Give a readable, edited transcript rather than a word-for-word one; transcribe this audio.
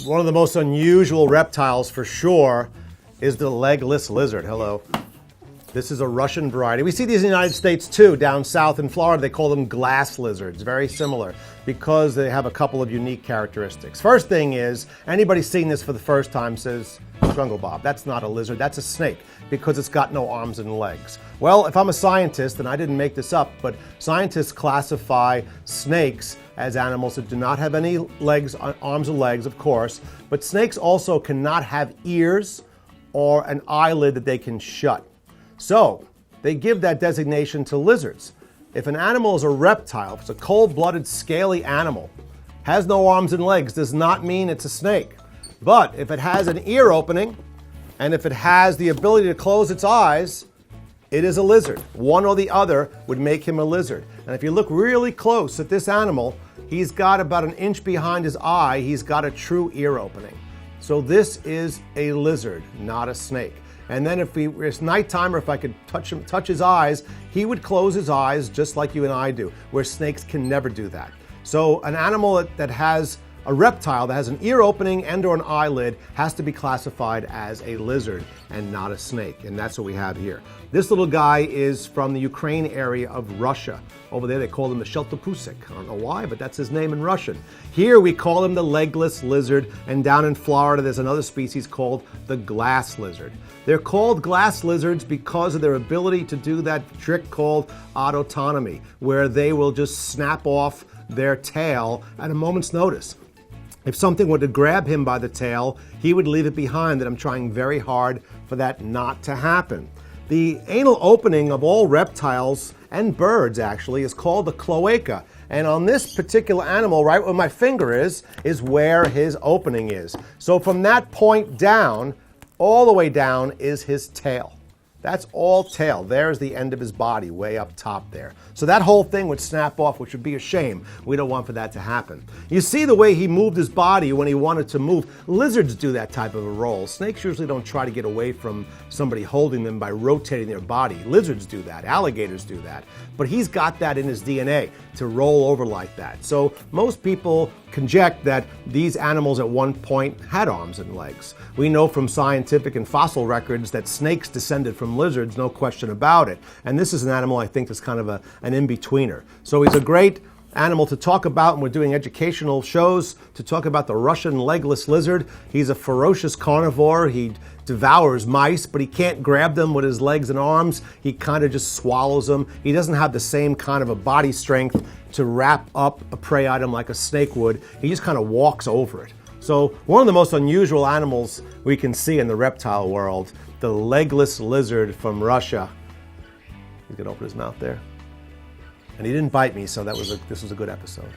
One of the most unusual reptiles for sure is the legless lizard. Hello. This is a Russian variety. We see these in the United States too. Down south in Florida, they call them glass lizards. Very similar because they have a couple of unique characteristics. First thing is, anybody seeing this for the first time says, Jungle Bob, that's not a lizard, that's a snake because it's got no arms and legs. Well, if I'm a scientist, and I didn't make this up, but scientists classify snakes as animals that do not have any legs, arms or legs, of course, but snakes also cannot have ears or an eyelid that they can shut. So they give that designation to lizards. If an animal is a reptile, if it's a cold-blooded, scaly animal, has no arms and legs, does not mean it's a snake. But if it has an ear opening, and if it has the ability to close its eyes, it is a lizard. One or the other would make him a lizard. And if you look really close at this animal, he's got about an inch behind his eye, he's got a true ear opening. So this is a lizard, not a snake. And then if it's nighttime or if I could touch his eyes, he would close his eyes just like you and I do, where snakes can never do that. So an animal that has a reptile that has an ear opening and or an eyelid has to be classified as a lizard and not a snake. And that's what we have here. This little guy is from the Ukraine area of Russia. Over there they call him the sheltopusik. I don't know why, but that's his name in Russian. Here we call him the legless lizard, and down in Florida there's another species called the glass lizard. They're called glass lizards because of their ability to do that trick called autotomy, where they will just snap off their tail at a moment's notice. If something were to grab him by the tail, he would leave it behind, and I'm trying very hard for that not to happen. The anal opening of all reptiles and birds actually is called the cloaca. And on this particular animal, right where my finger is where his opening is. So from that point down, all the way down is his tail. That's all tail. There's the end of his body, way up top there. So that whole thing would snap off, which would be a shame. We don't want for that to happen. You see the way he moved his body when he wanted to move. Lizards do that type of a roll. Snakes usually don't try to get away from somebody holding them by rotating their body. Lizards do that. Alligators do that. But he's got that in his DNA to roll over like that. So most people conject that these animals at one point had arms and legs. We know from scientific and fossil records that snakes descended from lizards, no question about it. And this is an animal I think that's kind of an in-betweener. So he's a great animal to talk about, and we're doing educational shows to talk about the Russian legless lizard. He's a ferocious carnivore. He devours mice, but he can't grab them with his legs and arms. He kind of just swallows them. He doesn't have the same kind of a body strength to wrap up a prey item like a snake would. He just kind of walks over it. So one of the most unusual animals we can see in the reptile world, the legless lizard from Russia. He's gonna open his mouth there. And he didn't bite me, so this was a good episode.